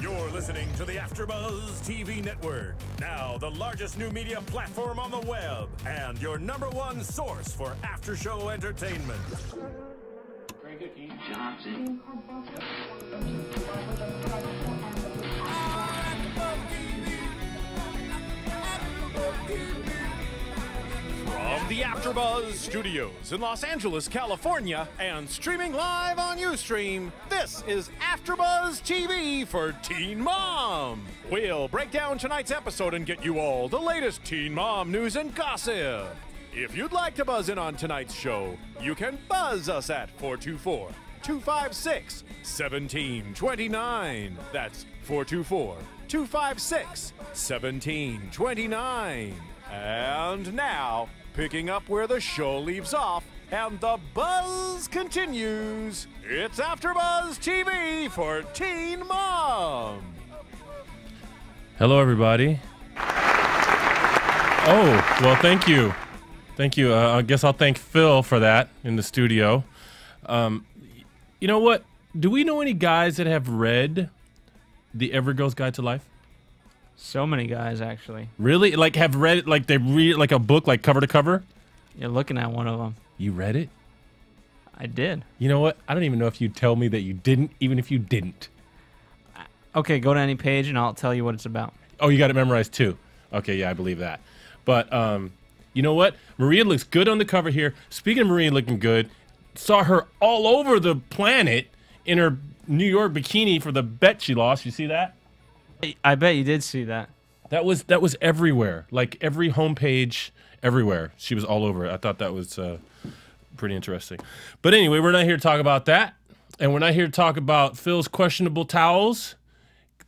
You're listening to the AFTERBUZZ TV Network, now the largest new media platform on the web, and your #1 source for after-show entertainment. From the AFTERBUZZ Studios in Los Angeles, California, and streaming live on Ustream, this is AFTERBUZZ TV for Teen Mom. We'll break down tonight's episode and get you all the latest Teen Mom news and gossip. If you'd like to buzz in on tonight's show, you can buzz us at 424-256-1729. That's 424-256-1729. And now, picking up where the show leaves off and the buzz continues, it's AFTERBUZZ TV for Teen Mom. Hello, everybody. Oh, well, thank you. Thank you. I guess I'll thank Phil for that in the studio. You know what? Do we know any guys that have read The Every Girl's Guide to Life? So many guys, actually. Really? Like, have read it, like they read like a book, like cover to cover? You're looking at one of them. You read it? I did. You know what? I don't even know if you'd tell me that you didn't, even if you didn't. Okay, go to any page and I'll tell you what it's about. Oh, you got it memorized too. Okay, yeah, I believe that. But you know what? Maria looks good on the cover here. Speaking of Maria looking good, saw her all over the planet in her New York bikini for the bet she lost. You see that? I bet you did see that. That was everywhere. Like every homepage, everywhere. She was all over it. I thought that was pretty interesting. But anyway, we're not here to talk about that. And we're not here to talk about Phil's questionable towels,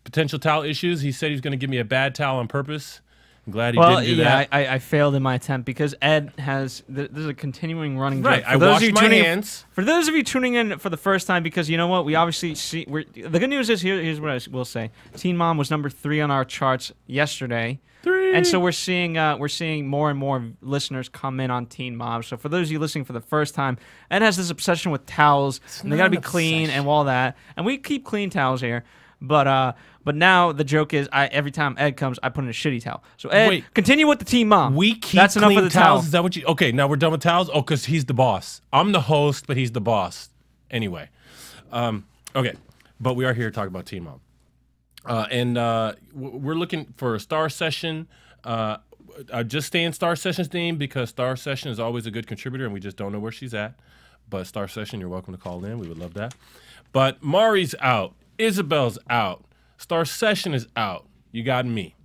potential towel issues. He said he was going to give me a bad towel on purpose. I'm glad he didn't do that. I failed in my attempt because Ed has, there's a continuing running joke. Right, I washed my hands. For those of you tuning in for the first time, because you know what, we obviously see, the good news is, here's what I will say. Teen Mom was #3 on our charts yesterday. 3. And so we're seeing more and more listeners come in on Teen Mom. So for those of you listening for the first time, Ed has this obsession with towels, and they gotta be clean and all that. And we keep clean towels here. But now the joke is, every time Ed comes, I put in a shitty towel. So Ed, wait, continue with the Teen Mom. We keep That's enough of the towels. Is that what you? Okay, now we're done with towels. Oh, because he's the boss. I'm the host, but he's the boss. Anyway, okay, but we are here to talk about Teen Mom, and we're looking for a Star Session. Just stay in Star Session's name because Star Session is always a good contributor, and we just don't know where she's at. But Star Session, you're welcome to call in. We would love that. But Mari's out. Isabel's out. Star Session is out. You got me.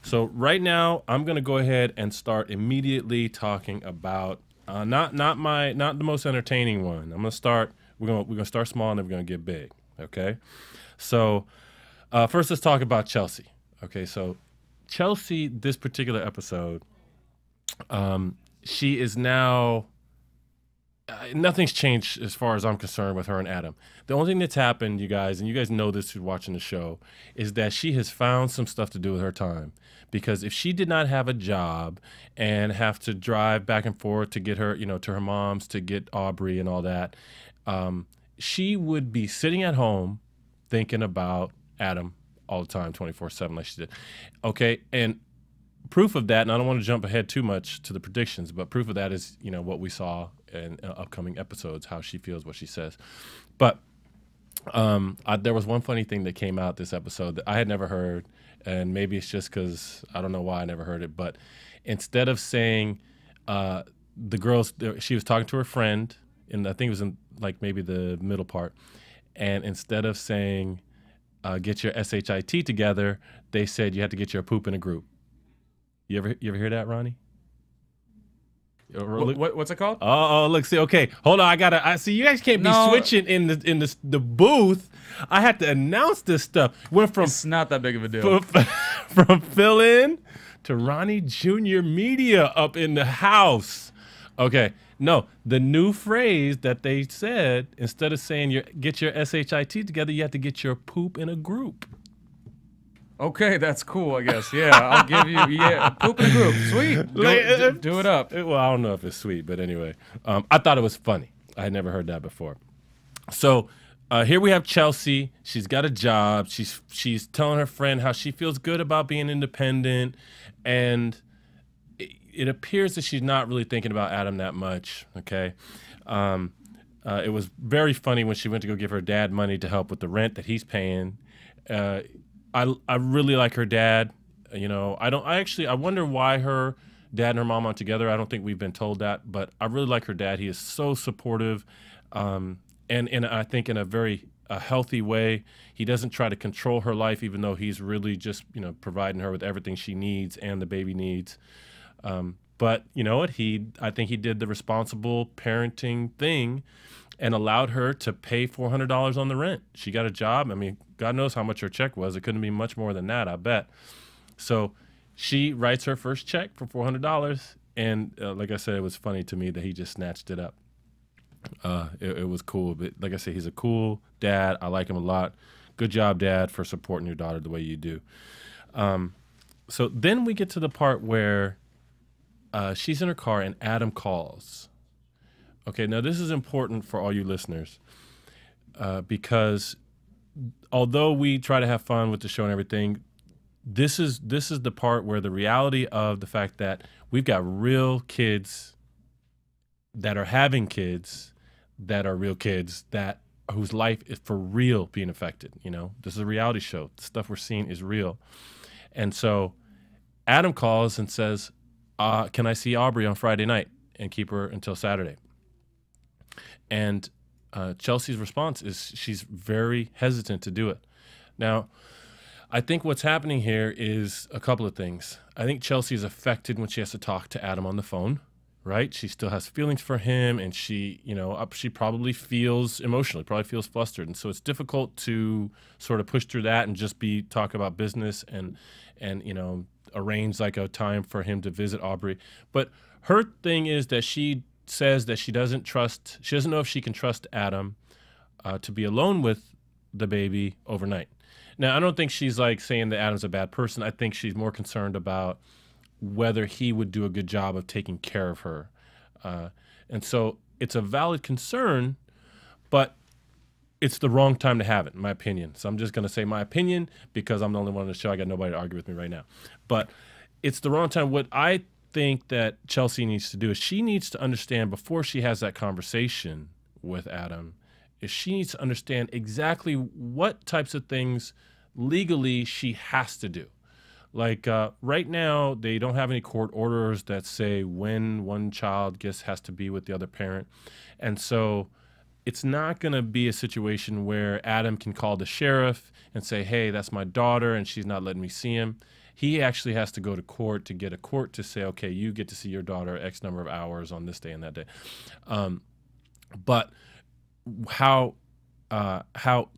So right now, I'm gonna go ahead and start immediately talking about not the most entertaining one. I'm gonna start. We're gonna start small and then we're gonna get big. Okay. So first, let's talk about Chelsea. Okay. So Chelsea, this particular episode, she is now. Nothing's changed as far as I'm concerned with her and Adam. The only thing that's happened, you guys, and you guys know this who's watching the show, is that she has found some stuff to do with her time. Because if she did not have a job and have to drive back and forth to get her, to her mom's, to get Aubrey and all that, she would be sitting at home thinking about Adam all the time, 24/7, like she did. Okay, and proof of that, and I don't want to jump ahead too much to the predictions, but proof of that is, what we saw in upcoming episodes, how she feels, what she says. But there was one funny thing that came out this episode that I had never heard, and maybe it's just because I don't know why I never heard it, but instead of saying the girls, she was talking to her friend, and I think it was in like maybe the middle part, and instead of saying get your SHIT together, they said you had to get your poop in a group. You ever hear that, Ronnie? What's it called? Oh, look, see, okay, hold on, I see you guys can't be switching in the booth. I had to announce this stuff. Went from it's not that big of a deal. From fill in to Ronnie Jr. Media up in the house. Okay, no, the new phrase that they said, instead of saying get your SHIT together, you have to get your poop in a group. Okay, that's cool, I guess. Yeah, I'll give you, poop in a group. Sweet. Do it up. Well, I don't know if it's sweet, but anyway. I thought it was funny. I had never heard that before. So here we have Chelsea. She's got a job. She's telling her friend how she feels good about being independent, and it appears that she's not really thinking about Adam that much. Okay, it was very funny when she went to go give her dad money to help with the rent that he's paying. I really like her dad. You know, I wonder why her dad and her mom aren't together. I don't think we've been told that, but I really like her dad. He is so supportive. And I think in a very healthy way. He doesn't try to control her life, even though he's really just, you know, providing her with everything she needs and the baby needs. But you know what? I think he did the responsible parenting thing and allowed her to pay $400 on the rent. She got a job. I mean, God knows how much her check was. It couldn't be much more than that, I bet. So she writes her first check for $400. And like I said, it was funny to me that he just snatched it up. It was cool. But like I said, he's a cool dad. I like him a lot. Good job, Dad, for supporting your daughter the way you do. So then we get to the part where she's in her car and Adam calls. Okay, now this is important for all you listeners because although we try to have fun with the show and everything, this is the part where the reality of the fact that we've got real kids that are having kids that are real kids that whose life is for real being affected. You know, this is a reality show. The stuff we're seeing is real. And so Adam calls and says, can I see Aubrey on Friday night and keep her until Saturday? And Chelsea's response is she's very hesitant to do it. Now, I think what's happening here is a couple of things. I think Chelsea is affected when she has to talk to Adam on the phone, right? She still has feelings for him, and she, you know, she probably feels emotionally, probably feels flustered. And so it's difficult to sort of push through that and just talk about business and you know, arrange like a time for him to visit Aubrey. But her thing is that she says that she doesn't know if she can trust Adam to be alone with the baby overnight. Now, I don't think she's like saying that Adam's a bad person. I think she's more concerned about whether he would do a good job of taking care of her. And so it's a valid concern, but it's the wrong time to have it, in my opinion. So I'm just going to say my opinion because I'm the only one on the show. I got nobody to argue with me right now. But it's the wrong time. What I think that Chelsea needs to do is she needs to understand before she has that conversation with Adam is she needs to understand exactly what types of things legally she has to do. Like right now, they don't have any court orders that say when one child has to be with the other parent. And so it's not going to be a situation where Adam can call the sheriff and say, hey, that's my daughter, and she's not letting me see him. He actually has to go to court to get a court to say, okay, you get to see your daughter X number of hours on this day and that day. But how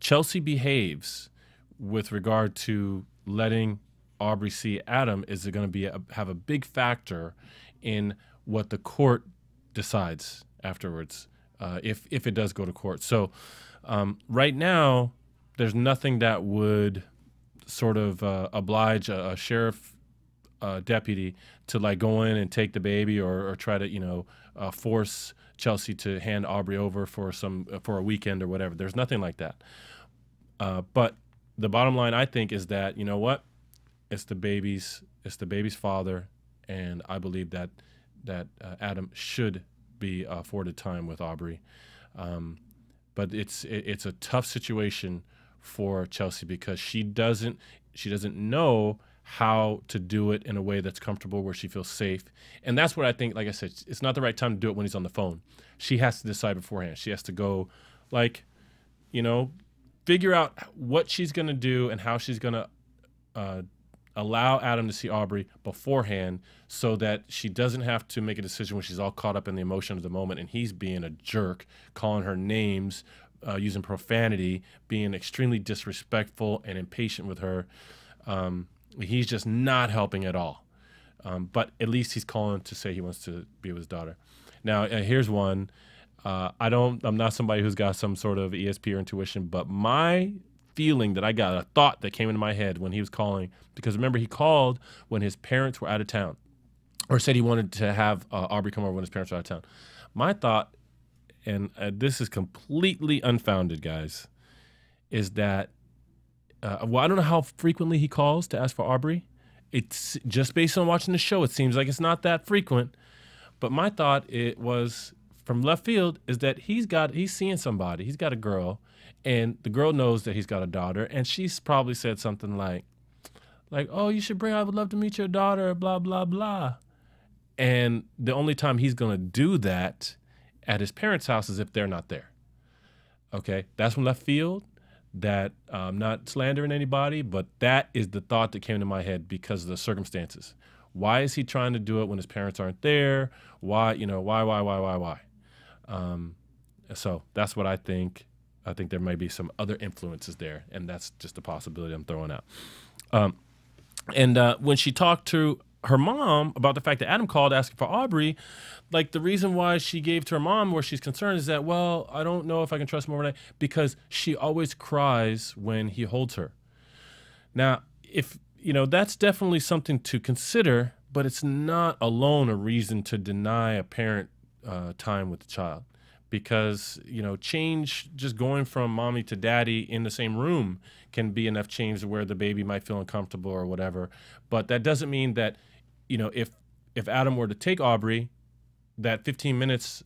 Chelsea behaves with regard to letting Aubrey see Adam is going to have a big factor in what the court decides afterwards, if it does go to court. So right now, there's nothing that would sort of oblige a sheriff deputy to like go in and take the baby or try to, you know, force Chelsea to hand Aubrey over for a weekend or whatever. There's nothing like that. But the bottom line, I think, is that, you know what? It's the baby's father, and I believe that Adam should be afforded time with Aubrey. But it's a tough situation for Chelsea because she doesn't know how to do it in a way that's comfortable where she feels safe. And that's what I think, like I said, it's not the right time to do it when he's on the phone. She has to decide beforehand. She has to go, like, you know, figure out what she's going to do and how she's going to allow Adam to see Aubrey beforehand so that she doesn't have to make a decision when she's all caught up in the emotion of the moment and he's being a jerk, calling her names, using profanity, being extremely disrespectful and impatient with her. He's just not helping at all. But at least he's calling to say he wants to be with his daughter. Now, here's one. I'm not somebody who's got some sort of ESP or intuition, but my feeling that I got, a thought that came into my head when he was calling, because remember, he called when his parents were out of town, or said he wanted to have Aubrey come over when his parents were out of town. My thought, and this is completely unfounded, guys, is that, well, I don't know how frequently he calls to ask for Aubrey. It's just based on watching the show. It seems like it's not that frequent. But my thought it was from left field is that he's seeing somebody. He's got a girl, and the girl knows that he's got a daughter, and she's probably said something like, oh, you should I would love to meet your daughter, blah, blah, blah. And the only time he's going to do that at his parents' house is if they're not there. Okay, that's from left field. That I'm not slandering anybody, but that is the thought that came to my head because of the circumstances. Why is he trying to do it when his parents aren't there? Why, why? So that's what I think. I think there might be some other influences there, and that's just a possibility I'm throwing out. And when she talked to her mom about the fact that Adam called asking for Aubrey, like the reason why she gave to her mom where she's concerned is that, well, I don't know if I can trust him overnight because she always cries when he holds her. Now, if, that's definitely something to consider, but it's not alone a reason to deny a parent time with the child. Because, change, just going from mommy to daddy in the same room can be enough change where the baby might feel uncomfortable or whatever. But that doesn't mean that, if Adam were to take Aubrey, that 15 minutes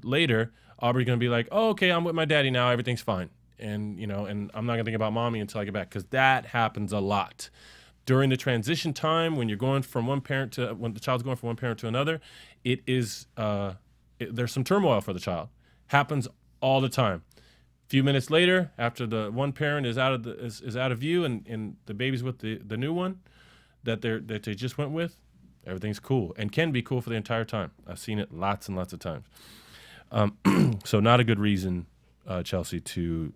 later, Aubrey's going to be like, oh, okay, I'm with my daddy now. Everything's fine. And, and I'm not going to think about mommy until I get back, because that happens a lot. During the transition time, when you're going from when the child's going from one parent to another, it is, there's some turmoil for the child. Happens all the time. A few minutes later, after the one parent is out of view and the baby's with the new one that they just went with, everything's cool and can be cool for the entire time. I've seen it lots and lots of times. So not a good reason, Chelsea, to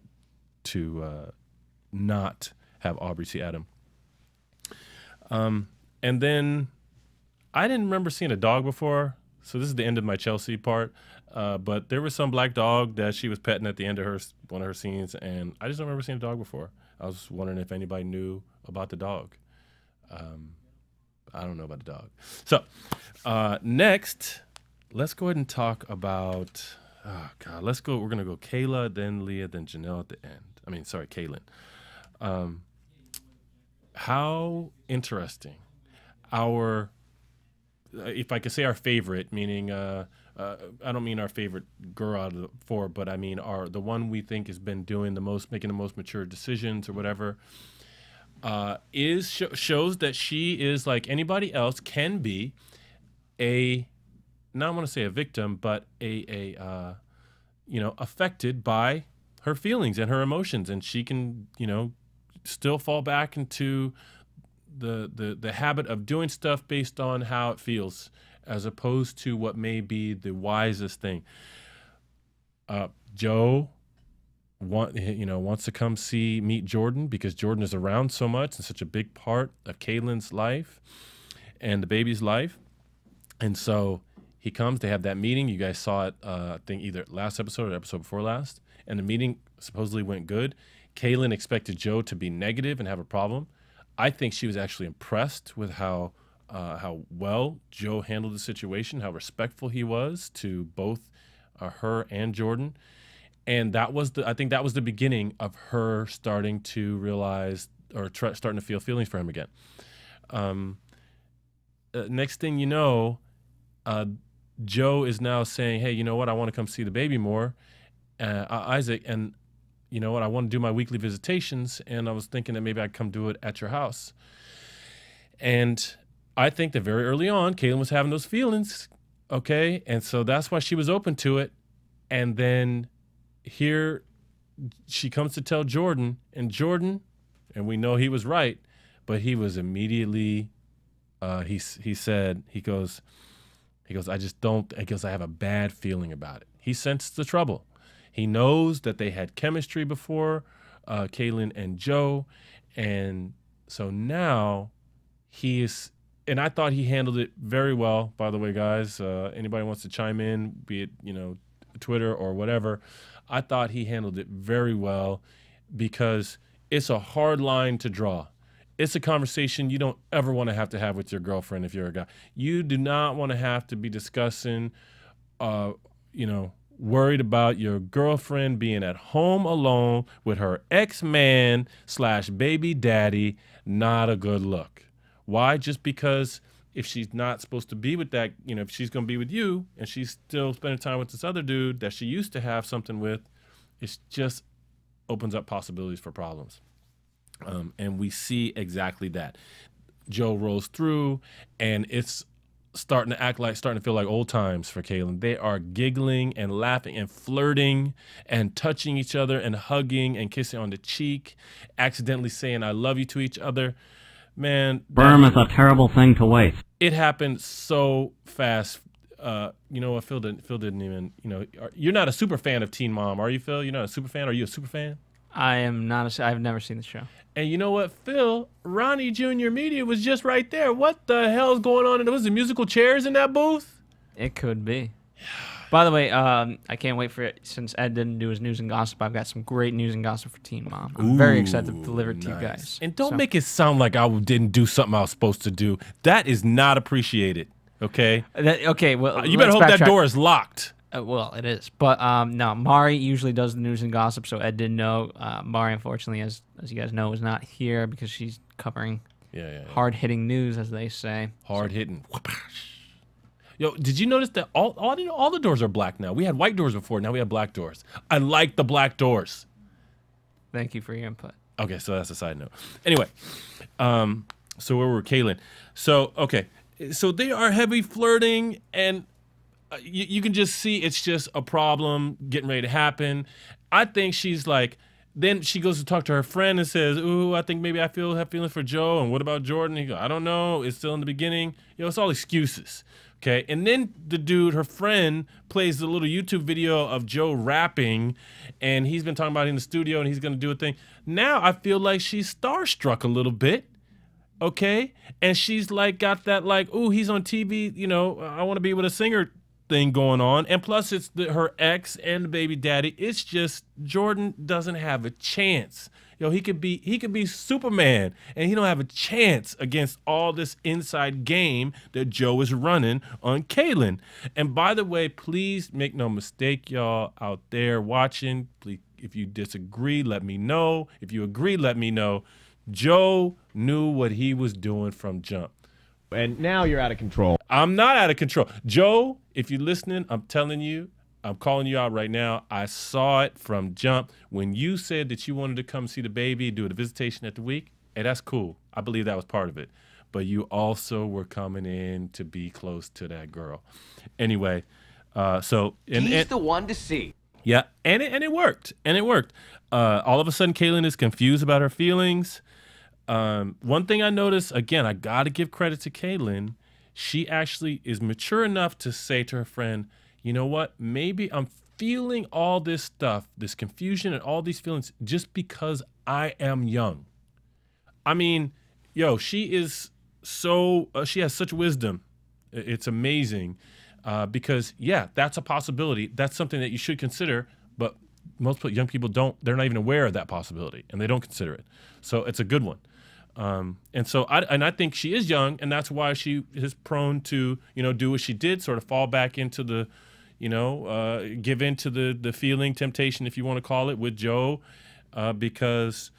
not have Aubrey see Adam. And then I didn't remember seeing a dog before. So this is the end of my Chelsea part, but there was some black dog that she was petting at the end of one of her scenes, and I just don't remember seeing a dog before. I was wondering if anybody knew about the dog. I don't know about the dog. So next, let's go ahead and talk about. Oh God, let's go. We're gonna go Kayla, then Leah, then Jenelle at the end. Kailyn. How interesting if I could say our favorite, meaning I don't mean our favorite girl out of the four, but I mean the one we think has been doing the most, making the most mature decisions or whatever, shows that she is like anybody else can be not want to say a victim, but affected by her feelings and her emotions, and she can still fall back into the habit of doing stuff based on how it feels, as opposed to what may be the wisest thing. Joe wants to come meet Jordan because Jordan is around so much and such a big part of Kailyn's life and the baby's life. And so he comes, they have that meeting. You guys saw it, I think either last episode or episode before last. And the meeting supposedly went good. Kailyn expected Joe to be negative and have a problem. I think she was actually impressed with how well Joe handled the situation, how respectful he was to both her and Jordan. And I think that was the beginning of her starting to realize or starting to feel feelings for him again. Next thing you know, Joe is now saying, hey, you know what? I want to come see the baby more, Isaac, and you know what? I want to do my weekly visitations, and I was thinking that maybe I'd come do it at your house. And I think that very early on, Kailyn was having those feelings, okay? And so that's why she was open to it. And then here she comes to tell Jordan, and we know he was right, but he was immediately, he goes, I have a bad feeling about it. He sensed the trouble. He knows that they had chemistry before, Kailyn and Joe. And so now and I thought he handled it very well, by the way, guys. Anybody wants to chime in, be it, Twitter or whatever. I thought he handled it very well because it's a hard line to draw. It's a conversation you don't ever want to have with your girlfriend if you're a guy. You do not want to have to be discussing, worried about your girlfriend being at home alone with her ex-man / baby daddy. Not a good look. Why? Just because if she's not supposed to be with that, if she's going to be with you and she's still spending time with this other dude that she used to have something with, it just opens up possibilities for problems. And we see exactly that. Joe rolls through, and it's starting to feel like old times for Kailyn. They are giggling and laughing and flirting and touching each other and hugging and kissing on the cheek, accidentally saying "I love you" to each other. Man, sperm is a terrible thing to waste. It happened so fast. You know what? Phil didn't even. You're not a super fan of Teen Mom, are you, Phil? You're not a super fan. Are you a super fan? I am not. I've never seen the show. And you know what, Phil? Ronnie Jr. Media was just right there. What the hell's going on? And was the musical chairs in that booth? It could be. By the way, I can't wait for it. Since Ed didn't do his news and gossip, I've got some great news and gossip for Teen Mom. I'm very excited to deliver it to you guys. And don't make it sound like I didn't do something I was supposed to do. That is not appreciated. Okay. Okay. Well, you better hope that door is locked. Well, it is, but no. Mari usually does the news and gossip, so Ed didn't know. Mari, unfortunately, as you guys know, is not here because she's covering hard-hitting news, as they say. Hard-hitting. Yo, did you notice that all the doors are black now? We had white doors before, now we have black doors. I like the black doors. Thank you for your input. Okay, so that's a side note. Anyway, so where were Kailyn? So, okay, so they are heavy flirting, and you can just see it's just a problem getting ready to happen. I think she's like, then she goes to talk to her friend and says, "Ooh, I think maybe I have feelings for Joe. And what about Jordan?" He goes, "I don't know. It's still in the beginning." It's all excuses. Okay. And then the dude, her friend, plays the little YouTube video of Joe rapping, and he's been talking about it in the studio and he's going to do a thing. Now I feel like she's starstruck a little bit. Okay. And she's like, got that like, "Ooh, he's on TV. I want to be with a singer" thing going on. And plus it's her ex and the baby daddy. It's just Jordan doesn't have a chance. He could be Superman, and he don't have a chance against all this inside game that Joe is running on Kailyn. And by the way, please make no mistake, y'all out there watching, please, if you disagree, let me know. If you agree, let me know. Joe knew what he was doing from jump. And now you're out of control. I'm not out of control. Joe, if you're listening, I'm telling you, I'm calling you out right now. I saw it from jump. When you said that you wanted to come see the baby, do a visitation at the week, hey, that's cool. I believe that was part of it. But you also were coming in to be close to that girl. Anyway, he's the one to see. Yeah, and it worked. And it worked. All of a sudden, Kailyn is confused about her feelings. One thing I noticed, again, I got to give credit to Kailyn. She actually is mature enough to say to her friend, "You know what? Maybe I'm feeling all this stuff, this confusion and all these feelings just because I am young." I mean, she is so, she has such wisdom. It's amazing because, that's a possibility. That's something that you should consider, but most young people they're not even aware of that possibility, and they don't consider it. So it's a good one. I think she is young, and that's why she is prone to, do what she did, sort of fall back into the, give into the feeling, temptation, if you want to call it, with Joe, because,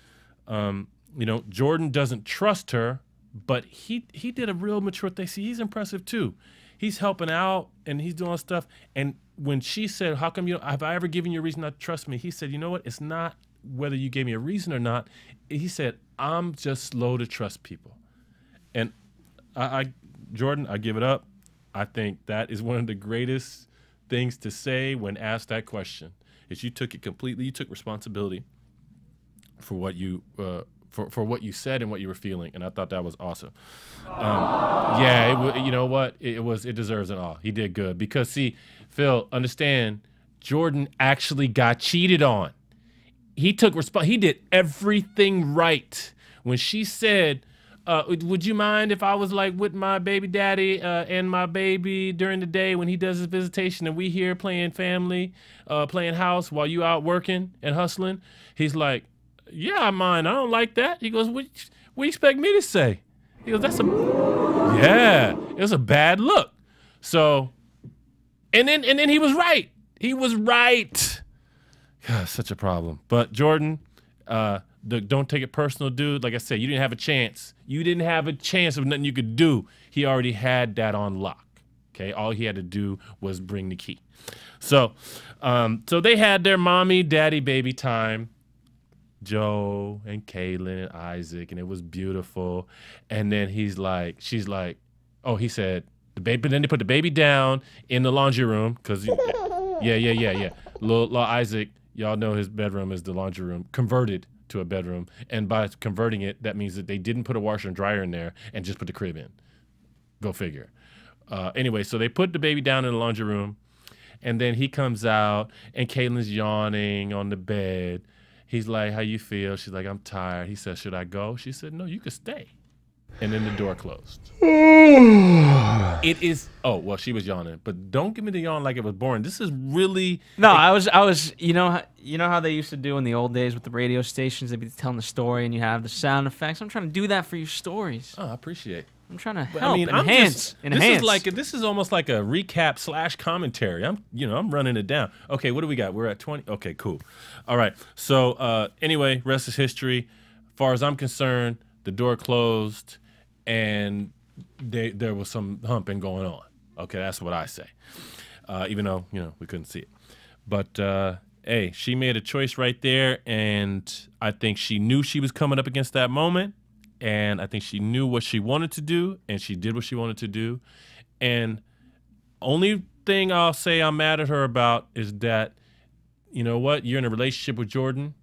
Jordan doesn't trust her, but he did a real mature thing. See, he's impressive too. He's helping out and he's doing stuff. And when she said, "How come have I ever given you a reason not to trust me?" He said, "You know what? It's not whether you gave me a reason or not." He said, "I'm just slow to trust people." And Jordan, I give it up. I think that is one of the greatest things to say when asked that question, is you took it completely. You took responsibility for what you for what you said and what you were feeling, and I thought that was awesome. You know what? It deserves it all. He did good because, see, Phil, understand, Jordan actually got cheated on. He took he did everything right. When she said, "Would you mind if I was like with my baby daddy and my baby during the day when he does his visitation and we here playing family, playing house while you out working and hustling?" He's like, "Yeah, I mind. I don't like that." He goes, "What do you expect me to say?" He goes, it was a bad look. So, and then he was right. He was right. God, such a problem. But Jordan, don't take it personal, dude. Like I said, you didn't have a chance. You didn't have a chance of nothing you could do. He already had that on lock. Okay, all he had to do was bring the key. So they had their mommy, daddy, baby time. Joe and Kailyn and Isaac, and it was beautiful. And then she's like, oh, he said the baby. Then they put the baby down in the laundry room because, yeah. Little Isaac, y'all know his bedroom is the laundry room, converted to a bedroom, and by converting it, that means that they didn't put a washer and dryer in there and just put the crib in. Go figure. Anyway, so they put the baby down in the laundry room, and then he comes out, and Kailyn's yawning on the bed. He's like, how you feel? She's like, I'm tired. He says, should I go? She said, no, you could stay. And then the door closed. It is, oh, well, she was yawning. But don't give me the yawn like it was boring. This is really. No, I was, you know how they used to do in the old days with the radio stations? They'd be telling the story and you have the sound effects. I'm trying to do that for your stories. Oh, I appreciate it. I'm trying to help, I mean, enhance. This is almost like a recap / commentary. I'm running it down. Okay, what do we got? We're at 20. Okay, cool. All right. So anyway, rest is history. As far as I'm concerned, the door closed, and there was some humping going on. Okay, that's what I say. Even though we couldn't see it, but hey, she made a choice right there, and I think she knew she was coming up against that moment. And I think she knew what she wanted to do, and she did what she wanted to do. And only thing I'll say I'm mad at her about is that, you know what? You're in a relationship with Jordan.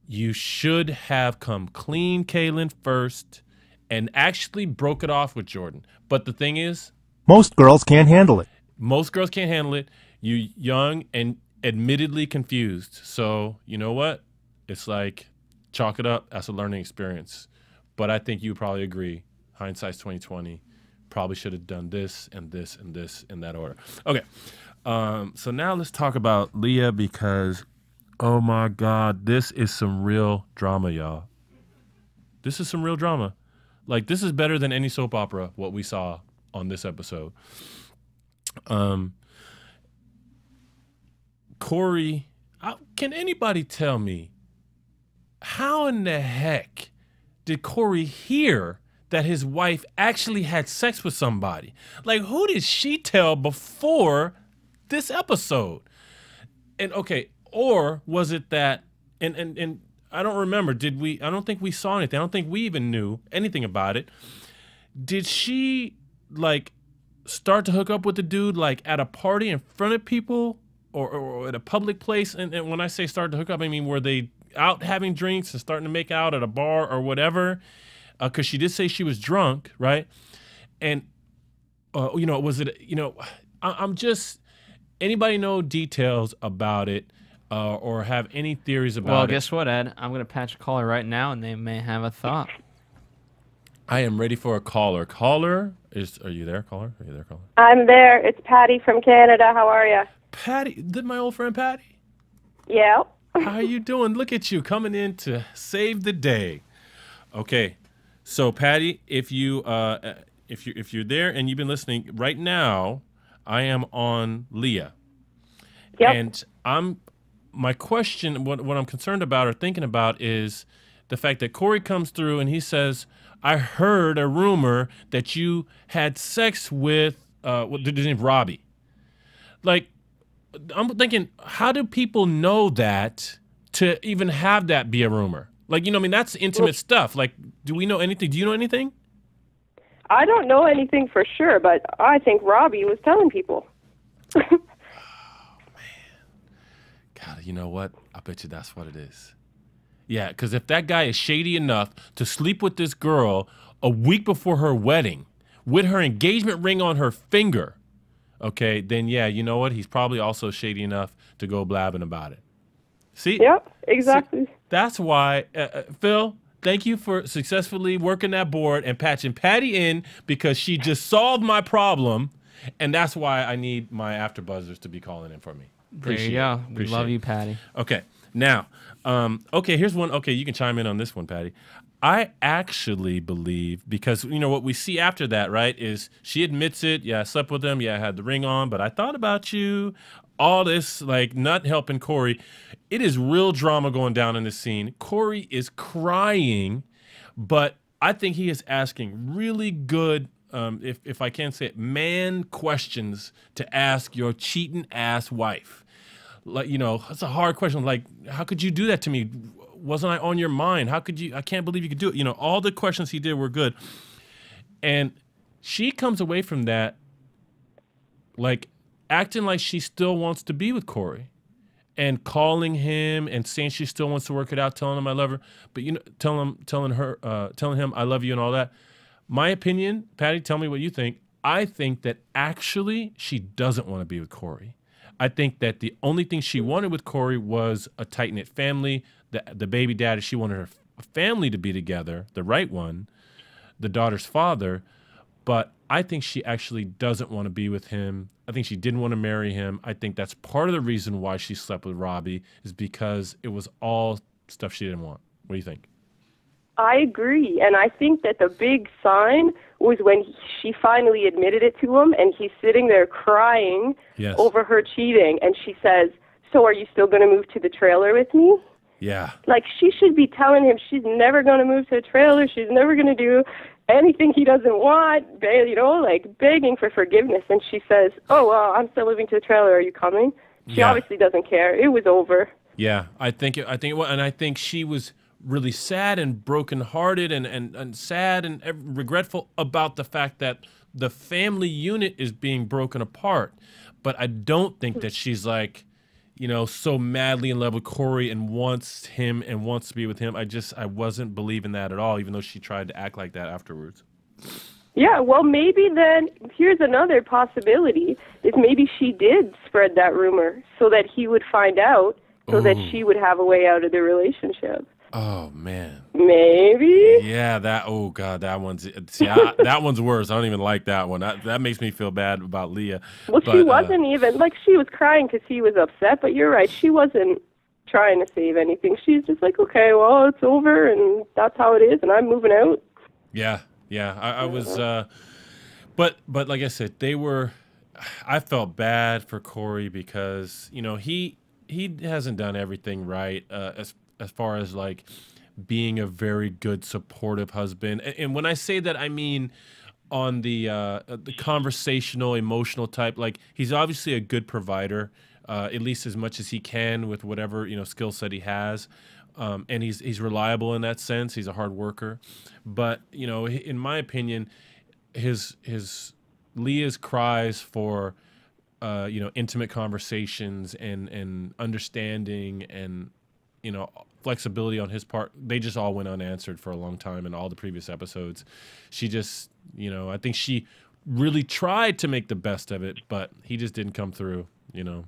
You should have come clean, Kailyn, first, and actually broke it off with Jordan. But the thing is, most girls can't handle it. Most girls can't handle it. You're young and admittedly confused. So you know what? It's like chalk it up as a learning experience. But I think you probably agree. Hindsight's 20/20. Probably should have done this and this and this in that order. Okay. So now let's talk about Leah because, oh my God, this is some real drama, y'all. This is some real drama. Like, this is better than any soap opera, what we saw on this episode. Corey, can anybody tell me how in the heck did Corey hear that his wife actually had sex with somebody? Like, who did she tell before this episode? And okay, or was it that, and I don't remember, I don't think we saw anything. I don't think we even knew anything about it. Did she, like, start to hook up with the dude, like, at a party in front of people or at a public place? And when I say start to hook up, I mean, were they out having drinks and starting to make out at a bar or whatever? Because she did say she was drunk, right? And, was it, I'm just, anybody know details about it or have any theories about it? Well, guess what, Ed? I'm going to patch a caller right now, and they may have a thought. I am ready for a caller. Caller, are you there, caller? Are you there, caller? I'm there. It's Patty from Canada. How are you? Patty, my old friend Patty? Yeah. How are you doing? Look at you coming in to save the day. Okay, so Patty, if you're there and you've been listening right now, I am on Leah. Yep. And my question, what I'm concerned about or thinking about is the fact that Corey comes through and he says, I heard a rumor that you had sex with his name Robbie. Like, I'm thinking, how do people know that to even have that be a rumor? Like, that's intimate stuff. Like, do we know anything? Do you know anything? I don't know anything for sure, but I think Robbie was telling people. Oh, man. God, you know what? I bet you that's what it is. Yeah, because if that guy is shady enough to sleep with this girl a week before her wedding with her engagement ring on her finger, okay, then yeah, you know what? He's probably also shady enough to go blabbing about it. See? Yep, exactly. See, that's why, Phil, thank you for successfully working that board and patching Patty in because she just solved my problem, and that's why I need my AfterBuzzers to be calling in for me. There you go. We love you, Patty. Okay. Now, okay, here's one. Okay, you can chime in on this one, Patty. I actually believe, because, you know, what we see after that, right, is she admits it. Yeah, I slept with him. Yeah, I had the ring on, but I thought about you. All this, like, not helping Corey. It is real drama going down in this scene. Corey is crying, but I think he is asking really good, if I can say it, man questions to ask your cheating ass wife. Like, you know, it's a hard question. Like, how could you do that to me? Wasn't I on your mind? How could you? I can't believe you could do it. You know, all the questions he did were good. And she comes away from that, like, acting like she still wants to be with Corey and calling him and saying she still wants to work it out, telling him I love her, but, you know, telling him I love you and all that. My opinion, Patty, tell me what you think. I think that actually she doesn't want to be with Corey. I think that the only thing she wanted with Corey was a tight-knit family, the baby daddy. She wanted her family to be together, the right one, the daughter's father. But I think she actually doesn't want to be with him. I think she didn't want to marry him. I think that's part of the reason why she slept with Robbie, is because it was all stuff she didn't want. What do you think? I agree, and I think that the big sign was when she finally admitted it to him, and he's sitting there crying over her cheating, and she says, "So are you still going to move to the trailer with me?" Yeah. Like, she should be telling him she's never going to move to a trailer, she's never going to do anything he doesn't want, you know, like begging for forgiveness, and she says, "Oh, well, I'm still moving to the trailer, are you coming?" She obviously doesn't care. It was over. Yeah, I think it was, and I think she was really sad and brokenhearted and sad and regretful about the fact that the family unit is being broken apart. But I don't think that she's, like, you know, so madly in love with Corey and wants him and wants to be with him. I wasn't believing that at all, even though she tried to act like that afterwards. Yeah, well, maybe then, here's another possibility, is maybe she did spread that rumor so that he would find out, so that she would have a way out of the relationship. Oh, man. Maybe? Yeah, oh, God, that one's, see, that one's worse. I don't even like that one. That makes me feel bad about Leah. Well, she wasn't even, like, she was crying because he was upset, but you're right, she wasn't trying to save anything. She's just like, okay, well, it's over, and that's how it is, and I'm moving out. Yeah, I was, but like I said, I felt bad for Corey because, you know, he hasn't done everything right, as far as, like, being a very good supportive husband. And when I say that, I mean on the conversational, emotional type. Like, he's obviously a good provider, at least as much as he can with whatever, you know, skill set he has. And he's reliable in that sense. He's a hard worker. But, you know, in my opinion, his Leah's cries for, you know, intimate conversations and understanding and, you know, flexibility on his part, they just all went unanswered for a long time in all the previous episodes. She just, you know, I think she really tried to make the best of it, but he just didn't come through, you know.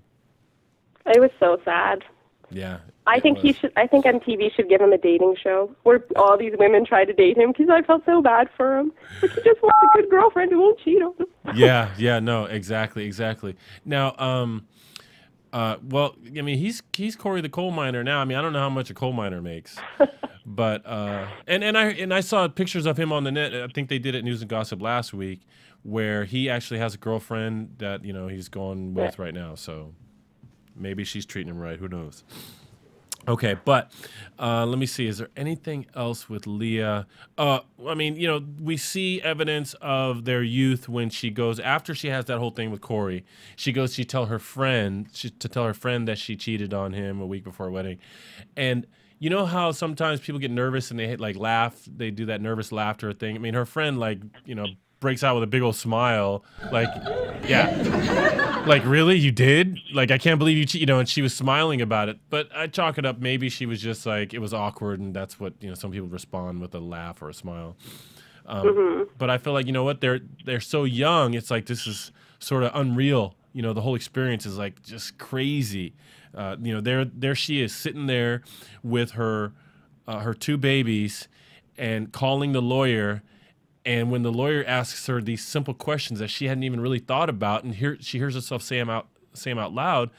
It was so sad. Yeah. I think MTV should give him a dating show where all these women try to date him, because I felt so bad for him. But he just wants a good girlfriend who won't cheat on him. Yeah, no, exactly. Now, well, I mean, he's Corey the coal miner now. I mean, I don't know how much a coal miner makes, but and I saw pictures of him on the net. I think they did it News and Gossip last week, where he actually has a girlfriend that, you know, he's going with right now. So maybe she's treating him right. Who knows? Okay, but let me see. Is there anything else with Leah? I mean, you know, we see evidence of their youth when she goes, after she has that whole thing with Corey, she goes to tell her friend that she cheated on him a week before her wedding. And you know how sometimes people get nervous and they like laugh, they do that nervous laughter thing. I mean, her friend, like, you know, breaks out with a big old smile, like, yeah, like, really, you did? Like, I can't believe you know, and she was smiling about it. But I chalk it up, maybe she was just like, it was awkward, and that's what, you know, some people respond with a laugh or a smile. But I feel like, you know what, they're so young, it's like, this is sort of unreal. You know, the whole experience is like just crazy. You know, there she is sitting there with her two babies and calling the lawyer. And when the lawyer asks her these simple questions that she hadn't even really thought about, and she hears herself say them out loud,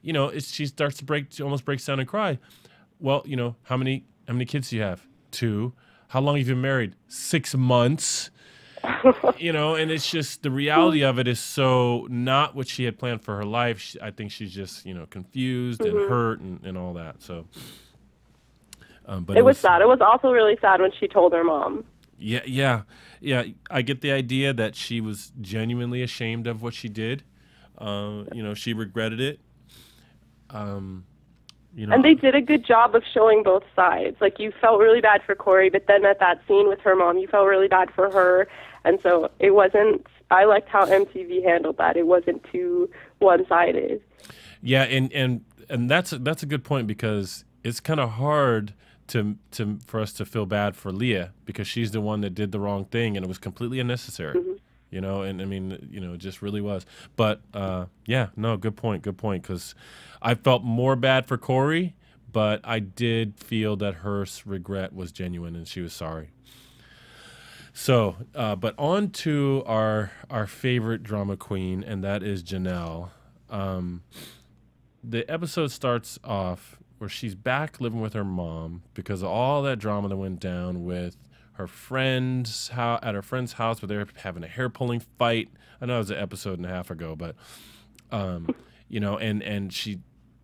she starts to she almost breaks down and cry. Well, how many kids do you have? 2. How long have you been married? 6 months. And it's just the reality of it is so not what she had planned for her life. I think she's just, confused and hurt and all that. So, but it was sad. It was also really sad when she told her mom. Yeah. I get the idea that she was genuinely ashamed of what she did. She regretted it. And they did a good job of showing both sides. Like, you felt really bad for Corey, but then at that scene with her mom, you felt really bad for her. And so I liked how MTV handled that. It wasn't too one-sided. Yeah, and that's a good point, because it's kind of hard for us to feel bad for Leah, because she's the one that did the wrong thing, and it was completely unnecessary. And I mean, it just really was. But good point, because I felt more bad for Corey, but I did feel that her regret was genuine and she was sorry. So, but on to our favorite drama queen, and that is Jenelle. The episode starts off where she's back living with her mom because of all that drama that went down with her friends at her friend's house, where they're having a hair pulling fight. I know it was an episode and a half ago, but and she,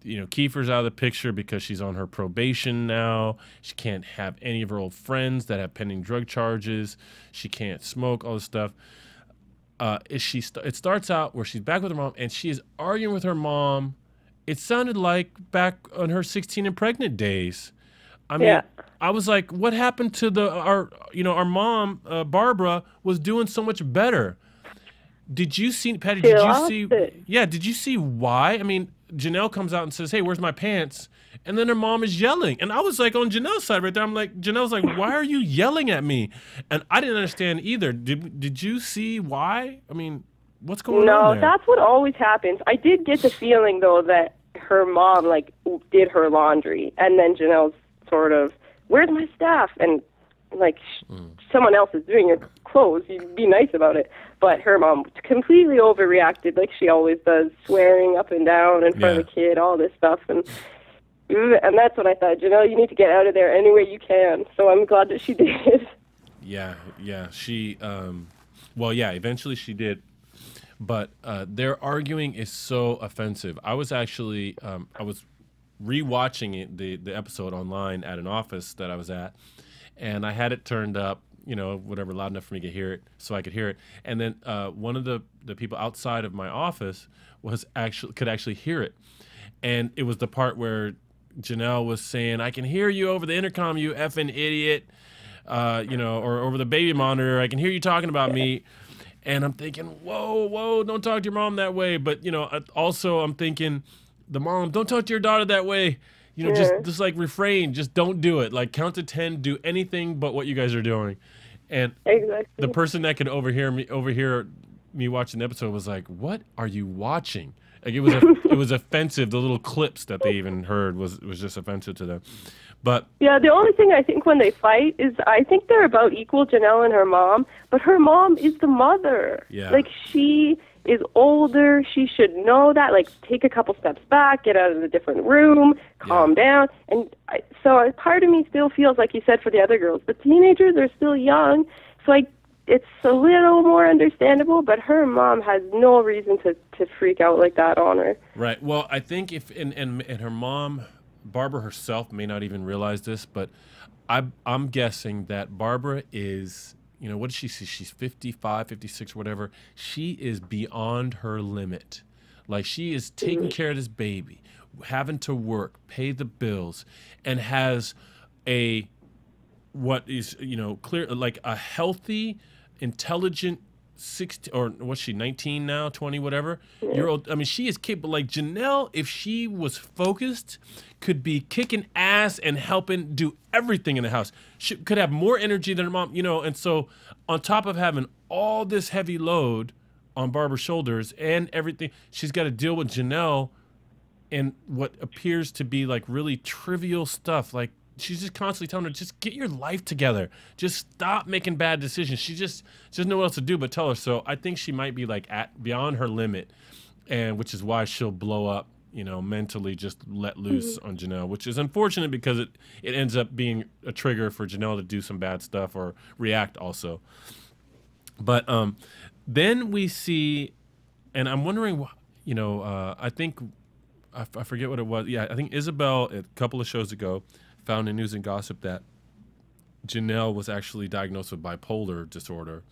Kiefer's out of the picture because she's on her probation now. She can't have any of her old friends that have pending drug charges. She can't smoke, all this stuff. It starts out where she's back with her mom, and she is arguing with her mom. It sounded like back on her 16 and pregnant days. I mean, I was like, what happened to our mom, Barbara, was doing so much better. Did you see, Patty, did you see why? I mean, Jenelle comes out and says, hey, where's my pants? And then her mom is yelling. And I was like on Janelle's side right there. I'm like, Janelle's like, why are you yelling at me? And I didn't understand either. Did you see why? I mean, what's going on there? No, that's what always happens. I did get the feeling, though, that her mom, did her laundry. And then Janelle's sort of, where's my stuff? And, someone else is doing your clothes. You'd be nice about it. But her mom completely overreacted, like she always does, swearing up and down in front of the kid, all this stuff. And that's what I thought. Jenelle, you need to get out of there any way you can. So I'm glad that she did. Yeah. She, eventually she did. But their arguing is so offensive. I was actually, I was rewatching the episode online at an office that I was at, and I had it turned up, whatever, loud enough for me to hear it, so I could hear it. And then one of the people outside of my office could actually hear it, and it was the part where Jenelle was saying, "I can hear you over the intercom, you effing idiot," or over the baby monitor. "I can hear you talking about me." And I'm thinking, whoa, don't talk to your mom that way. But, also I'm thinking, the mom, don't talk to your daughter that way. Just refrain. Just don't do it. Count to 10, do anything but what you guys are doing. And the person that could overhear me watching the episode was like, what are you watching? It was offensive. The little clips that they even heard was just offensive to them. But yeah, the only thing I think when they fight is I think they're about equal, Jenelle and her mom, but her mom is the mother. Yeah. She is older. She should know that. Take a couple steps back, get out of a different room, calm down. And so part of me still feels like you said for the other girls, the teenagers are still young, so it's a little more understandable, but her mom has no reason to freak out like that on her. Right. Well, I think and her mom, Barbara herself, may not even realize this, but I'm guessing that Barbara is, what does she see? She's 55, 56, whatever. She is beyond her limit. She is taking care of this baby, having to work, pay the bills, and has what is, clear, a healthy, intelligent 16, or what's she, 19 now, 20, whatever, year old. I mean, she is capable. Janelle, if she was focused, could be kicking ass and helping do everything in the house. She could have more energy than her mom, and so on top of having all this heavy load on Barbara's shoulders and everything, she's got to deal with Jenelle and what appears to be really trivial stuff. She's just constantly telling her, just get your life together. Just stop making bad decisions. She just doesn't know what else to do but tell her. So I think she might be beyond her limit, and which is why she'll blow up mentally just let loose on Jenelle, which is unfortunate because it ends up being a trigger for Jenelle to do some bad stuff or react also. But then we see, and I'm wondering, I think, I forget what it was. Yeah, I think Isabel, a couple of shows ago, found in News and Gossip that Jenelle was actually diagnosed with bipolar disorder.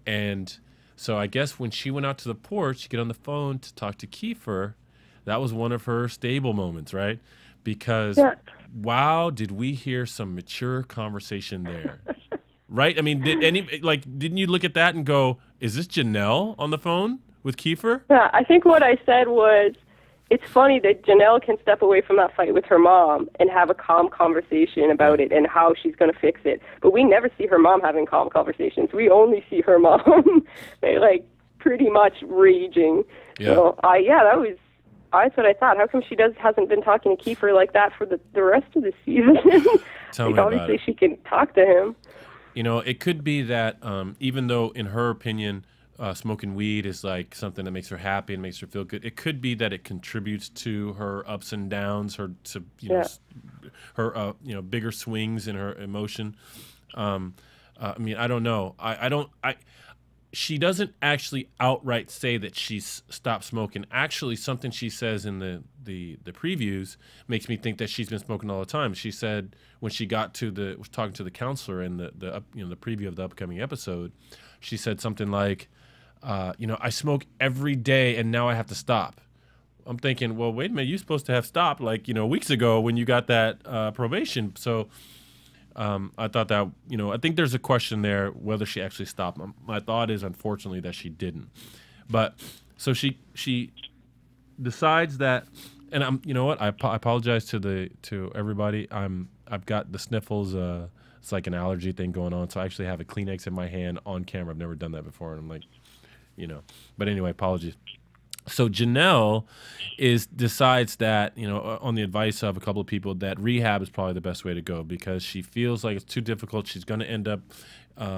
And so I guess when she went out to the porch to get on the phone to talk to Kiefer, that was one of her stable moments, right? Because, wow, did we hear some mature conversation there. Right? I mean, didn't you look at that and go, is this Jenelle on the phone with Kiefer? Yeah, I think what I said was, it's funny that Jenelle can step away from that fight with her mom and have a calm conversation about it and how she's going to fix it. But we never see her mom having calm conversations. We only see her mom pretty much raging. Yeah. So, that's what I thought. How come she hasn't been talking to Kiefer like that for the rest of the season? Tell me about obviously it. She can talk to him. It could be that even though in her opinion, smoking weed is like something that makes her happy and makes her feel good, it could be that it contributes to her ups and downs, her bigger swings in her emotion. I mean, I don't know. She doesn't actually outright say that she's stopped smoking. Actually, something she says in the previews makes me think that she's been smoking all the time. She said when she got to was talking to the counselor in the preview of the upcoming episode, she said something like, I smoke every day and now I have to stop. I'm thinking, well, wait a minute, you're supposed to have stopped weeks ago when you got that probation. So I thought that, I think there's a question there whether she actually stopped. My thought is, unfortunately, that she didn't. But so she decides that, and I apologize to everybody. I've got the sniffles. It's like an allergy thing going on. So I actually have a Kleenex in my hand on camera. I've never done that before, and I'm like, But anyway, apologies. So Jenelle decides that, on the advice of a couple of people, that rehab is probably the best way to go because she feels like it's too difficult. She's going to end up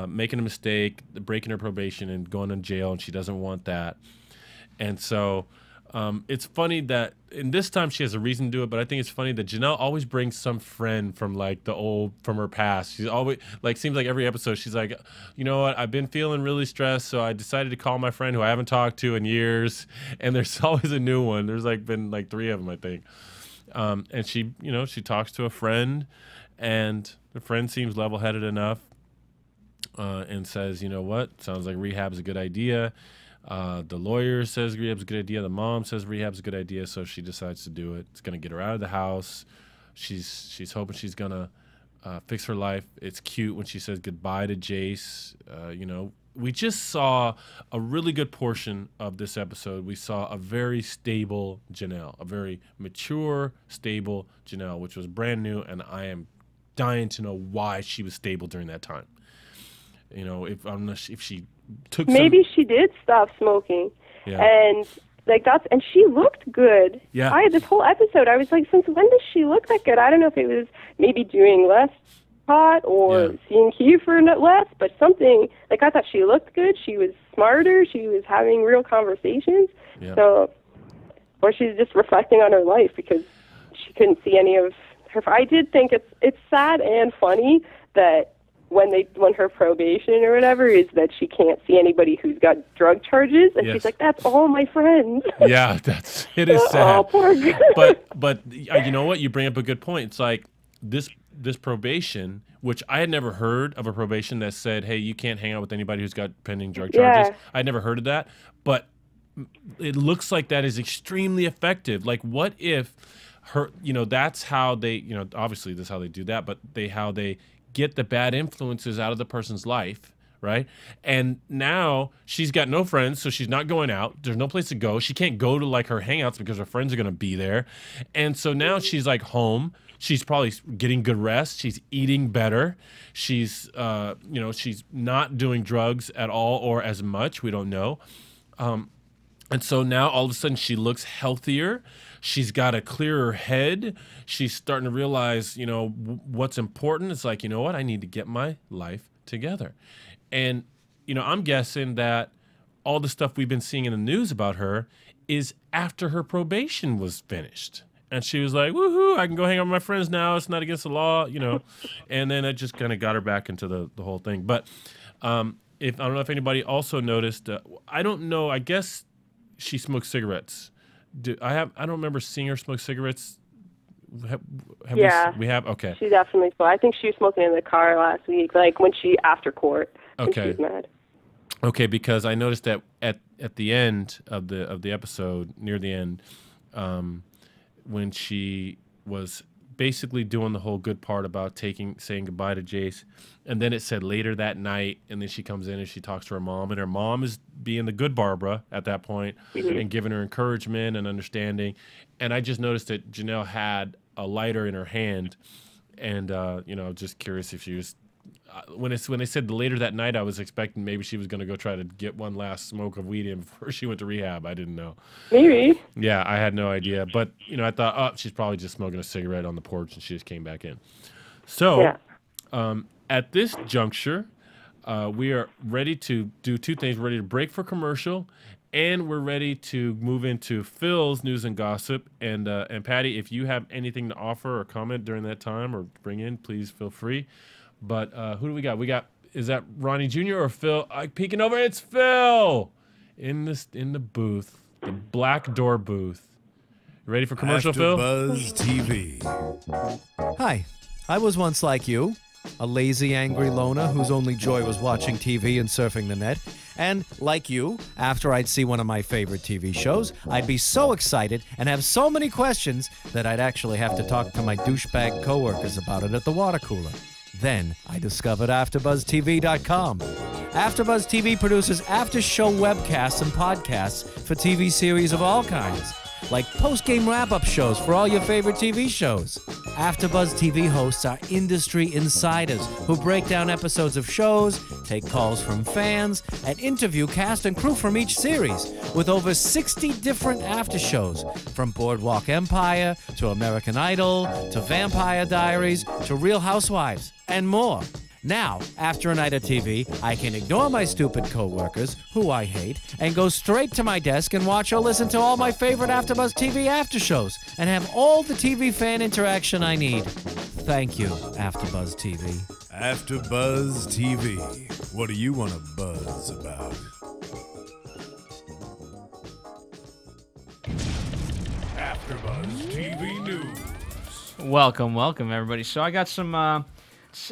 making a mistake, breaking her probation and going to jail, and she doesn't want that. And so it's funny that, and this time she has a reason to do it, but I think it's funny that Jenelle always brings some friend from from her past. She's always seems like every episode she's like, you know what, I've been feeling really stressed, so I decided to call my friend who I haven't talked to in years. And there's always a new one. There's been 3 of them, I think. And she talks to a friend, and the friend seems level-headed enough and says, you know what, sounds like rehab's a good idea. The lawyer says rehab's a good idea. The mom says rehab's a good idea, so she decides to do it. It's going to get her out of the house. She's hoping she's going to fix her life. It's cute when she says goodbye to Jace. We just saw a really good portion of this episode. We saw a very stable Jenelle, a very mature, stable Jenelle, which was brand new, and I am dying to know why she was stable during that time. If she took she did stop smoking. Yeah. And and she looked good. Yeah. I had this whole episode, I was like, since when does she look that good? I don't know if it was maybe doing less pot or seeing Kiefer less, but something, I thought she looked good. She was smarter. She was having real conversations. Yeah. So, or she's just reflecting on her life because she couldn't see any of her. I did think it's sad and funny that when her probation or whatever is that she can't see anybody who's got drug charges, and she's like, that's all my friends. Yeah, it is sad. Oh, poor girl. But you know what? You bring up a good point. It's like this probation, which I had never heard of a probation that said, hey, you can't hang out with anybody who's got pending drug charges. Yeah. I'd never heard of that, but it looks like that is extremely effective. Like, what if her, that's how they, obviously this is how they do that, but how they get the bad influences out of the person's life, right? And now she's got no friends, so she's not going out. There's no place to go. She can't go to her hangouts because her friends are going to be there. And so now she's home. She's probably getting good rest. She's eating better. She's, she's not doing drugs at all or as much. We don't know. And so now all of a sudden she looks healthier. She's got a clearer head. She's starting to realize, what's important. It's like, you know what? I need to get my life together. And, I'm guessing that all the stuff we've been seeing in the news about her is after her probation was finished. And she was like, woohoo, I can go hang out with my friends now. It's not against the law, you know. And then it just kind of got her back into the whole thing. But I don't know if anybody also noticed, I don't know, I guess she smoked cigarettes. I don't remember seeing her smoke cigarettes. We have? Okay. She definitely smoked. I think she was smoking in the car last week, like when after court. Okay. She was mad. Okay, because I noticed that at the end of the episode, near the end, when she was basically doing the whole good part about saying goodbye to Jace, and then it said later that night, and then she comes in and she talks to her mom, and her mom is being the good Barbara at that point, and giving her encouragement and understanding. And I just noticed that Jenelle had a lighter in her hand, and just curious if she was. When they said later that night, I was expecting maybe she was going to go try to get one last smoke of weed in before she went to rehab. I didn't know. Maybe. Yeah, I had no idea. But, I thought, oh, she's probably just smoking a cigarette on the porch, and she just came back in. So, at this juncture, we are ready to do two things. We're ready to break for commercial, and we're ready to move into Phil's news and gossip. And Patty, if you have anything to offer or comment during that time or bring in, please feel free. But who do we got? Is that Ronnie Jr. or Phil? Peeking over, it's Phil in the booth, the black door booth. You ready for commercial, Phil? AFTERBUZZ TV. Hi, I was once like you, a lazy, angry loner whose only joy was watching TV and surfing the net. And, like you, after I'd see one of my favorite TV shows, I'd be so excited and have so many questions that I'd actually have to talk to my douchebag coworkers about it at the water cooler. Then I discovered AfterBuzzTV.com. AfterBuzz TV produces after-show webcasts and podcasts for TV series of all kinds, like post-game wrap-up shows for all your favorite TV shows. AfterBuzz TV hosts are industry insiders who break down episodes of shows, take calls from fans, and interview cast and crew from each series, with over 60 different after shows, from Boardwalk Empire to American Idol to Vampire Diaries to Real Housewives, and more. Now, after a night of TV, I can ignore my stupid coworkers, who I hate, and go straight to my desk and watch or listen to all my favorite AfterBuzz TV after shows, and have all the TV fan interaction I need. Thank you, AfterBuzz TV. AfterBuzz TV. What do you want to buzz about? AfterBuzz TV News. Welcome, everybody. So I got some.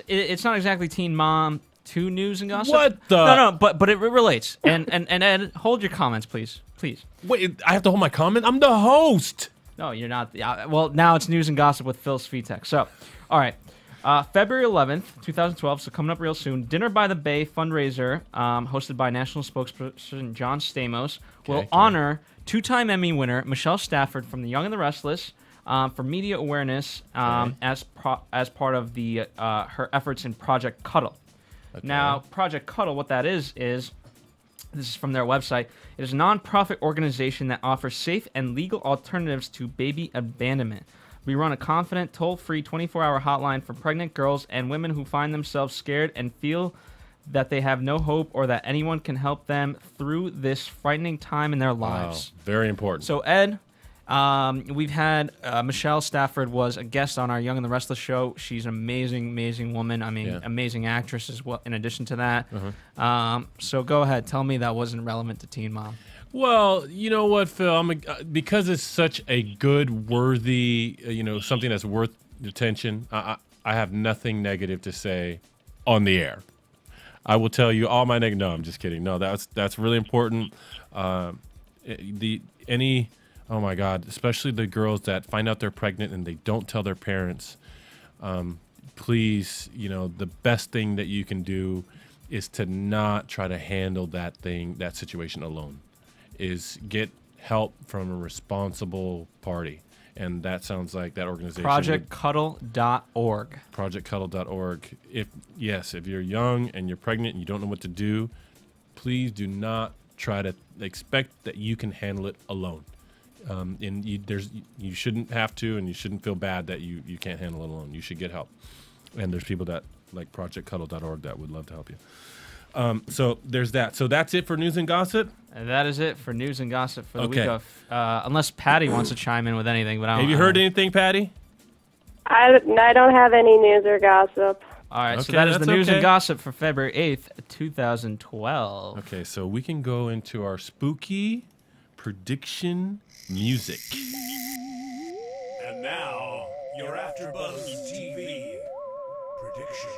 It's not exactly Teen Mom 2 news and gossip. What the? No, but it relates. And Ed, hold your comments, please. Wait, I have to hold my comment? I'm the host. No, you're not. Well, now it's news and gossip with Phil Svitek. So, all right. February 11th, 2012, so coming up real soon, Dinner by the Bay fundraiser, hosted by national spokesperson John Stamos, will honor two-time Emmy winner Michelle Stafford from The Young and the Restless, for media awareness as part of her efforts in Project Cuddle. Okay. Now, Project Cuddle, what that is this is from their website. It is a non-profit organization that offers safe and legal alternatives to baby abandonment. We run a confident, toll-free 24-hour hotline for pregnant girls and women who find themselves scared and feel that they have no hope or that anyone can help them through this frightening time in their lives. Wow, very important. So, Ed, we've had Michelle Stafford was a guest on our Young and the Restless show. She's an amazing woman. I mean, amazing actress as well. In addition to that, so go ahead, tell me that wasn't relevant to Teen Mom. Well, you know what, Phil? Because it's such a good, worthy, something that's worth attention. I have nothing negative to say on the air. I will tell you all my negative. No, I'm just kidding. No, that's really important. Oh my God, especially the girls that find out they're pregnant and they don't tell their parents. Please, the best thing that you can do is to not try to handle that situation alone. Is get help from a responsible party. And that sounds like that organization. ProjectCuddle.org. ProjectCuddle.org. If you're young and you're pregnant and you don't know what to do, please do not try to expect that you can handle it alone. And you shouldn't have to, and you shouldn't feel bad that you can't handle it alone. You should get help. And there's people that like ProjectCuddle.org that would love to help you. So there's that. So that's it for news and gossip? And that is it for news and gossip for the Okay. week of. Unless Patty wants to chime in with anything, but I don't. Have you heard anything, Patty? I don't have any news or gossip. All right, so Okay, that is the that's news okay. and gossip for February 8th, 2012. Okay, so we can go into our spooky prediction music. And now, your AfterBuzz TV predictions.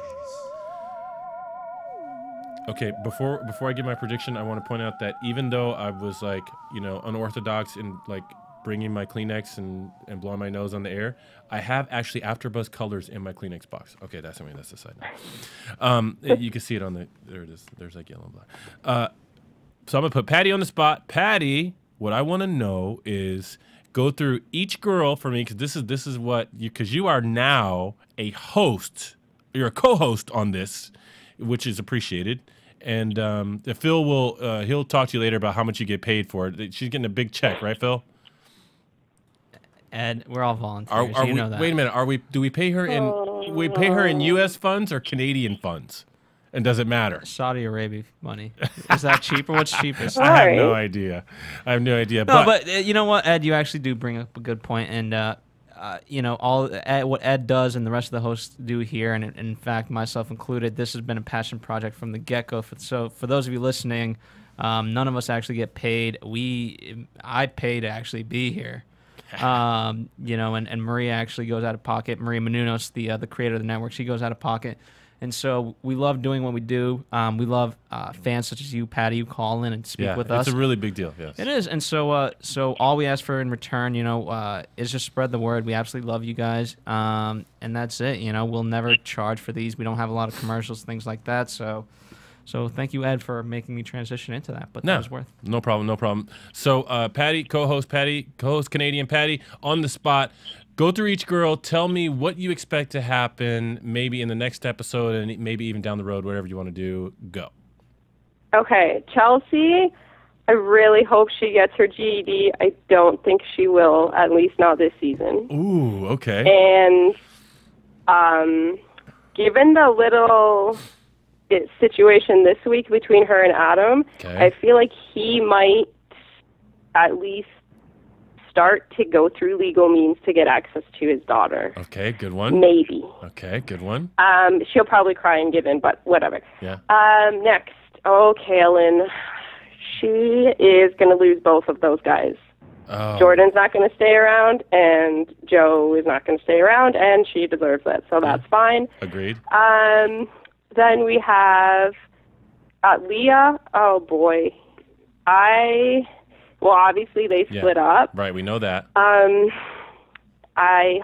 Okay, before I give my prediction, I want to point out that even though I was like, unorthodox in like bringing my Kleenex and blowing my nose on the air, I have actually AfterBuzz colors in my Kleenex box. Okay, that's the side note. You can see it on the, there it is. There's like yellow and black. So I'm gonna put Patty on the spot. Patty, what I want to know is go through each girl for me, because this is what because you are now a host. You're a co-host on this, which is appreciated. And Phil will he'll talk to you later about how much you get paid for it. She's getting a big check, right, Phil? Ed, we're all volunteers. You know that. Wait a minute. Do we pay her in? We pay her in U.S. funds or Canadian funds? And does it matter? Saudi Arabia money. Is that cheaper? What's cheapest? I have no idea. No, but you know what, Ed? You actually do bring up a good point, and all what Ed does and the rest of the hosts do here, and in fact, myself included, this has been a passion project from the get-go. So for those of you listening, none of us actually get paid. I pay to actually be here. And Maria actually goes out of pocket. Maria Menounos, the creator of the network, she goes out of pocket. And so we love doing what we do. We love fans such as you, Patty, who call in and speak with us. It's a really big deal. Yes, it is. And so all we ask for in return, is just spread the word. We absolutely love you guys, and that's it. We'll never charge for these. We don't have a lot of commercials, things like that. So thank you, Ed, for making me transition into that. But that was worth. No problem. So Patty, co-host Canadian Patty, on the spot. Go through each girl. Tell me what you expect to happen, maybe in the next episode, and maybe even down the road, whatever you want to do. Go. Okay, Chelsea, I really hope she gets her GED. I don't think she will, at least not this season. Ooh, okay. And given the little situation this week between her and Adam, I feel like he might at least start to go through legal means to get access to his daughter. Okay, good one. Maybe. Okay, good one. She'll probably cry and give in, but whatever. Yeah. Next, Kailyn. She is going to lose both of those guys. Oh. Jordan's not going to stay around, and Joe is not going to stay around, and she deserves it, so that's fine. Agreed. Then we have Leah. Oh, boy. Obviously they split up. Right, we know that. I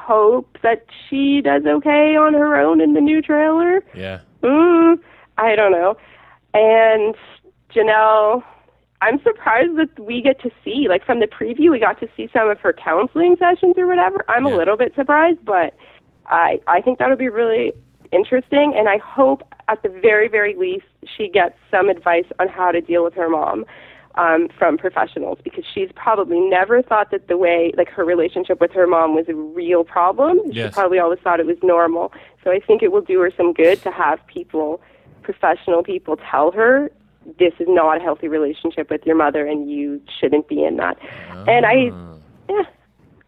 hope that she does okay on her own in the new trailer. Yeah. I don't know. And Jenelle, I'm surprised that we get to see, like from the preview, we got to see some of her counseling sessions or whatever. I'm a little bit surprised, but I think that would be really interesting. And I hope at the very, very least she gets some advice on how to deal with her mom. From professionals, because she's probably never thought that the way, like, her relationship with her mom was a real problem. She probably always thought it was normal. So I think it will do her some good to have professional people tell her, this is not a healthy relationship with your mother and you shouldn't be in that. And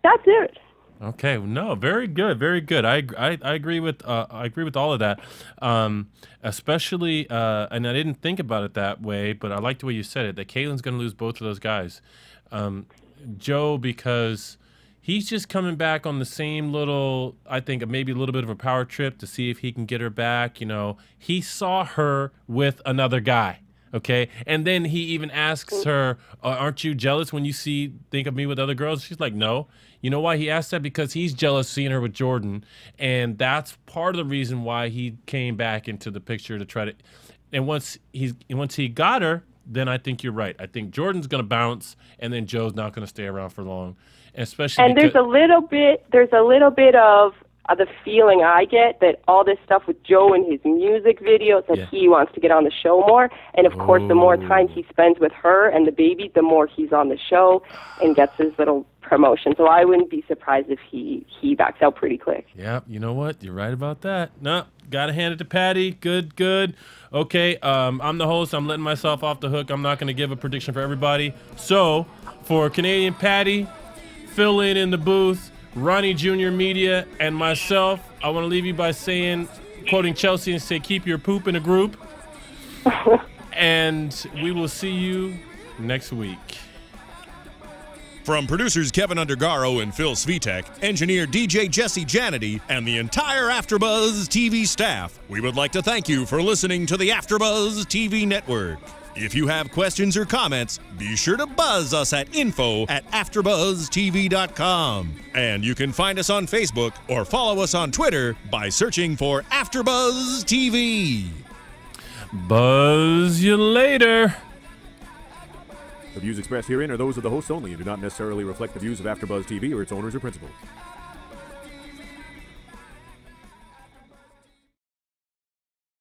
that's it. Okay, no, very good, very good. I agree with all of that, especially and I didn't think about it that way, but I like the way you said it. That Kailyn's going to lose both of those guys, Joe, because he's just coming back on the same little, I think maybe a little bit of a power trip to see if he can get her back. He saw her with another guy. Okay, and then he even asks her, "Aren't you jealous when you think of me with other girls?" She's like, "No." You know why he asked that? Because he's jealous seeing her with Jordan, and that's part of the reason why he came back into the picture to try to. And once he got her, then I think you're right. I think Jordan's gonna bounce, and then Joe's not gonna stay around for long, especially. And there's a little bit of the feeling I get that all this stuff with Joe and his music videos, that he wants to get on the show more. And, of course, the more time he spends with her and the baby, the more he's on the show and gets his little promotion. So I wouldn't be surprised if he backs out pretty quick. Yeah, you know what? You're right about that. No, got to hand it to Patty. Good. Okay, I'm the host. I'm letting myself off the hook. I'm not going to give a prediction for everybody. So, for Canadian Patty, fill in the booth, Ronnie Jr. Media, and myself, I want to leave you by saying, quoting Chelsea, and say, keep your poop in a group. And we will see you next week. From producers Kevin Undergaro and Phil Svitek, engineer DJ Jesse Janity, and the entire AfterBuzz TV staff, we would like to thank you for listening to the AfterBuzz TV network. If you have questions or comments, be sure to buzz us at info@AfterBuzzTV.com. And you can find us on Facebook or follow us on Twitter by searching for AfterBuzz TV. Buzz you later. The views expressed herein are those of the hosts only and do not necessarily reflect the views of AfterBuzz TV or its owners or principals.